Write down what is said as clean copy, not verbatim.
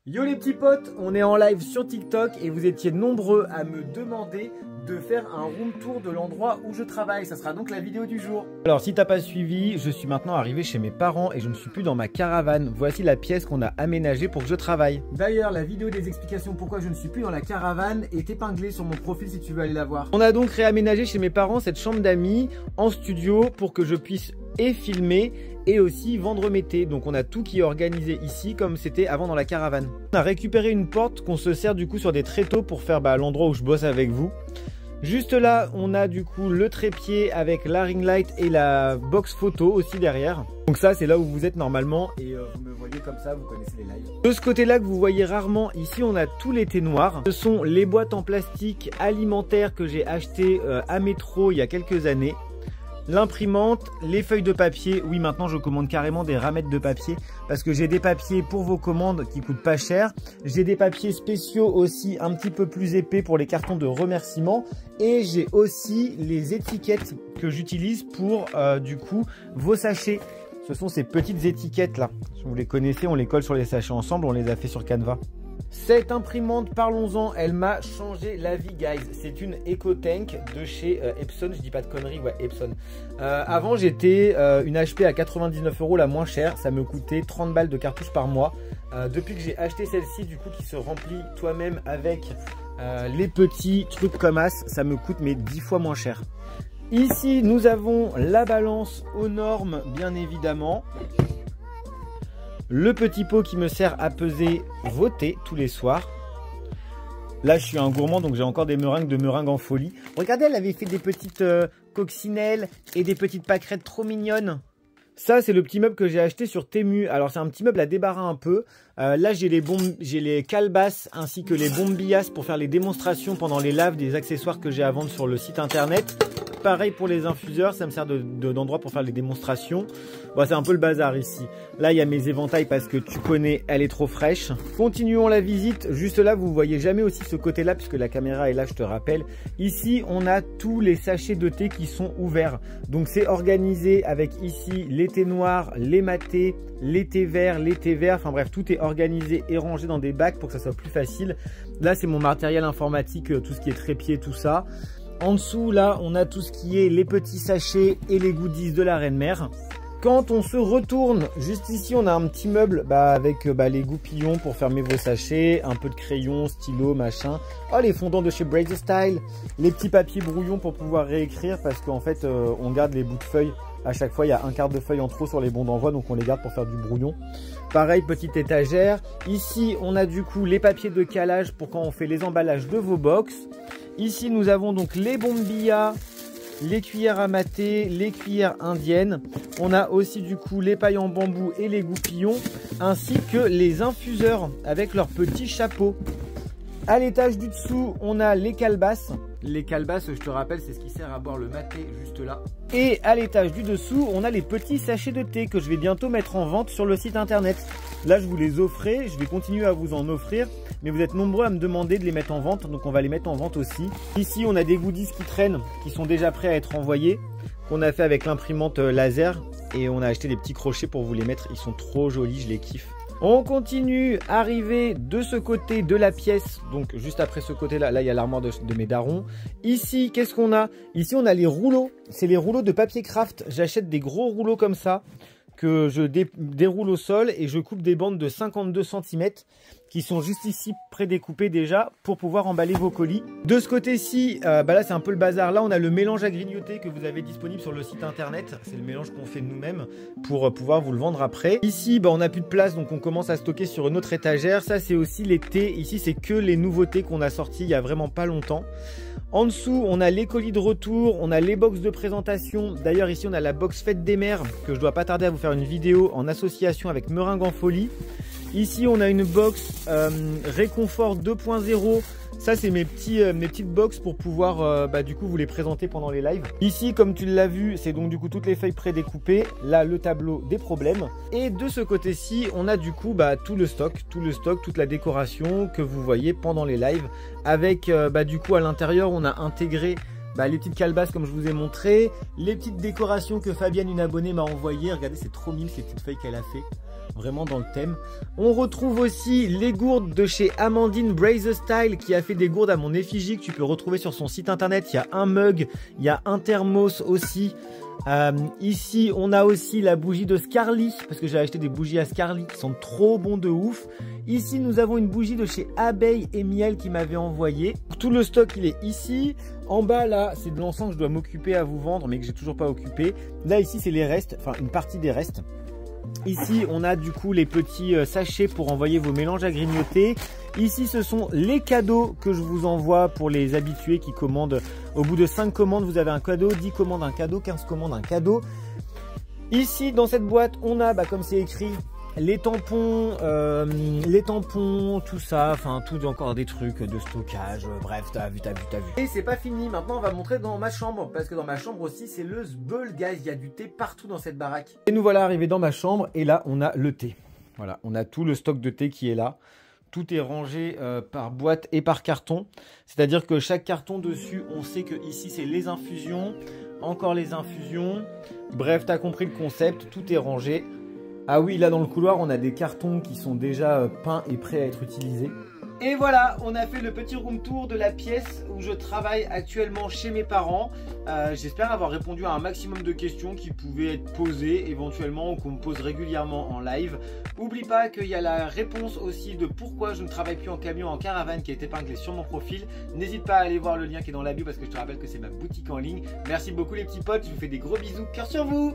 Yo les petits potes, on est en live sur TikTok et vous étiez nombreux à me demander de faire un room tour de l'endroit où je travaille. Ça sera donc la vidéo du jour. Alors si t'as pas suivi, je suis maintenant arrivé chez mes parents et je ne suis plus dans ma caravane. Voici la pièce qu'on a aménagée pour que je travaille. D'ailleurs, la vidéo des explications pourquoi je ne suis plus dans la caravane est épinglée sur mon profil si tu veux aller la voir. On a donc réaménagé chez mes parents cette chambre d'amis en studio pour que je puisse et filmer et aussi vendre mes thés. Donc on a tout qui est organisé ici comme c'était avant dans la caravane. On a récupéré une porte qu'on se sert du coup sur des tréteaux pour faire l'endroit où je bosse avec vous. Juste là, on a du coup le trépied avec la ring light et la box photo aussi derrière. Donc ça, c'est là où vous êtes normalement et vous me voyez comme ça, vous connaissez les lives. De ce côté-là que vous voyez rarement, ici on a tous les thés noirs. Ce sont les boîtes en plastique alimentaires que j'ai achetées à Métro il y a quelques années. L'imprimante, les feuilles de papier. Oui, maintenant je commande carrément des ramettes de papier parce que j'ai des papiers pour vos commandes qui coûtent pas cher. J'ai des papiers spéciaux aussi un petit peu plus épais pour les cartons de remerciements. Et j'ai aussi les étiquettes que j'utilise pour du coup vos sachets. Ce sont ces petites étiquettes là. Si vous les connaissez, on les colle sur les sachets ensemble, on les a fait sur Canva. Cette imprimante, parlons-en, elle m'a changé la vie, guys. C'est une EcoTank de chez Epson, je dis pas de conneries, ouais, Epson. Avant, j'étais une HP à 99 € la moins chère, ça me coûtait 30 balles de cartouche par mois. Depuis que j'ai acheté celle-ci, du coup, qui se remplit toi-même avec les petits trucs comme as, ça me coûte mais 10 fois moins cher. Ici, nous avons la balance aux normes, bien évidemment. Le petit pot qui me sert à peser vos thés tous les soirs. Là, je suis un gourmand, donc j'ai encore des meringues en folie. Regardez, elle avait fait des petites coccinelles et des petites pâquerettes trop mignonnes. Ça, c'est le petit meuble que j'ai acheté sur Temu. Alors, c'est un petit meuble à débarras un peu. Là, j'ai les calebasses ainsi que les bombillas pour faire les démonstrations pendant les laves des accessoires que j'ai à vendre sur le site internet. Pareil pour les infuseurs, ça me sert d'endroit pour faire les démonstrations. Bon, c'est un peu le bazar ici. Là, il y a mes éventails parce que tu connais, elle est trop fraîche. Continuons la visite. Juste là, vous voyez jamais aussi ce côté-là puisque la caméra est là, je te rappelle. Ici, on a tous les sachets de thé qui sont ouverts. Donc, c'est organisé avec ici les thés noirs, les matés, les thés verts, les thés verts. Enfin bref, tout est organisé et rangé dans des bacs pour que ça soit plus facile. Là, c'est mon matériel informatique, tout ce qui est trépied, tout ça. En dessous, là, on a tout ce qui est les petits sachets et les goodies de la reine-mère. Quand on se retourne, juste ici, on a un petit meuble avec les goupillons pour fermer vos sachets, un peu de crayon, stylo, machin. Oh, les fondants de chez Brazer Style. Les petits papiers brouillons pour pouvoir réécrire parce qu'en fait, on garde les bouts de feuilles. À chaque fois, il y a un quart de feuille en trop sur les bons d'envoi, donc on les garde pour faire du brouillon. Pareil, petite étagère. Ici, on a du coup les papiers de calage pour quand on fait les emballages de vos box. Ici, nous avons donc les bombillas, les cuillères à mater, les cuillères indiennes. On a aussi du coup les pailles en bambou et les goupillons, ainsi que les infuseurs avec leurs petits chapeaux. À l'étage du dessous, on a les calebasses. Les calebasses, je te rappelle, c'est ce qui sert à boire le maté juste là. Et à l'étage du dessous, on a les petits sachets de thé que je vais bientôt mettre en vente sur le site internet. Là, je vous les offrais, je vais continuer à vous en offrir. Mais vous êtes nombreux à me demander de les mettre en vente, donc on va les mettre en vente aussi. Ici, on a des goodies qui traînent, qui sont déjà prêts à être envoyés, qu'on a fait avec l'imprimante laser. Et on a acheté des petits crochets pour vous les mettre, ils sont trop jolis, je les kiffe. On continue, arrivé de ce côté de la pièce, donc juste après ce côté-là, là il y a l'armoire de mes darons. Ici, qu'est-ce qu'on a? Ici, on a les rouleaux, c'est les rouleaux de papier craft. J'achète des gros rouleaux comme ça, que je déroule au sol et je coupe des bandes de 52 cm qui sont juste ici prédécoupées déjà pour pouvoir emballer vos colis. De ce côté-ci, là c'est un peu le bazar. Là on a le mélange à grignoter que vous avez disponible sur le site internet. C'est le mélange qu'on fait nous-mêmes pour pouvoir vous le vendre après. Ici on n'a plus de place donc on commence à stocker sur une autre étagère. Ça c'est aussi les thés. Ici c'est que les nouveautés qu'on a sorties il y a vraiment pas longtemps. En dessous, on a les colis de retour, on a les box de présentation. D'ailleurs, ici, on a la box Fête des Mères que je dois pas tarder à vous faire une vidéo en association avec Meringue en Folie. Ici, on a une box Réconfort 2.0. Ça, c'est mes petites box pour pouvoir du coup vous les présenter pendant les lives. Ici, comme tu l'as vu, c'est donc du coup toutes les feuilles prédécoupées. Là, le tableau des problèmes. Et de ce côté-ci, on a du coup tout le stock, toute la décoration que vous voyez pendant les lives. Avec du coup à l'intérieur, on a intégré les petites calebasses comme je vous ai montré, les petites décorations que Fabienne, une abonnée, m'a envoyées. Regardez, c'est trop mignon ces petites feuilles qu'elle a fait. vraiment dans le thème. On retrouve aussi les gourdes de chez Amandine Braze Style qui a fait des gourdes à mon effigie que tu peux retrouver sur son site internet. Il y a un mug, il y a un thermos aussi. Ici on a aussi la bougie de Scarly parce que j'ai acheté des bougies à Scarly qui sont trop bons de ouf. Ici nous avons une bougie de chez Abeille et Miel qui m'avait envoyé. Tout le stock il est ici. En bas là c'est de l'encens que je dois m'occuper à vous vendre mais que j'ai toujours pas occupé. Là ici c'est les restes, enfin une partie des restes. Ici on a du coup les petits sachets pour envoyer vos mélanges à grignoter. Ici ce sont les cadeaux que je vous envoie pour les habitués qui commandent. Au bout de 5 commandes vous avez un cadeau, 10 commandes un cadeau, 15 commandes un cadeau. Ici dans cette boîte on a comme c'est écrit les tampons, tout ça, enfin tout encore des trucs de stockage, bref t'as vu. Et c'est pas fini, maintenant on va montrer dans ma chambre, parce que dans ma chambre aussi c'est le zbeul guys, il y a du thé partout dans cette baraque. Et nous voilà arrivés dans ma chambre et là on a le thé, voilà, on a tout le stock de thé qui est là. Tout est rangé par boîte et par carton, c'est à dire que chaque carton dessus on sait que ici c'est les infusions, encore les infusions, bref t'as compris le concept, tout est rangé. Ah oui, là dans le couloir, on a des cartons qui sont déjà peints et prêts à être utilisés. Et voilà, on a fait le petit room tour de la pièce où je travaille actuellement chez mes parents. J'espère avoir répondu à un maximum de questions qui pouvaient être posées éventuellement ou qu'on me pose régulièrement en live. N'oublie pas qu'il y a la réponse aussi de pourquoi je ne travaille plus en camion, en caravane qui est épinglée sur mon profil. N'hésite pas à aller voir le lien qui est dans la bio parce que je te rappelle que c'est ma boutique en ligne. Merci beaucoup les petits potes, je vous fais des gros bisous, cœur sur vous!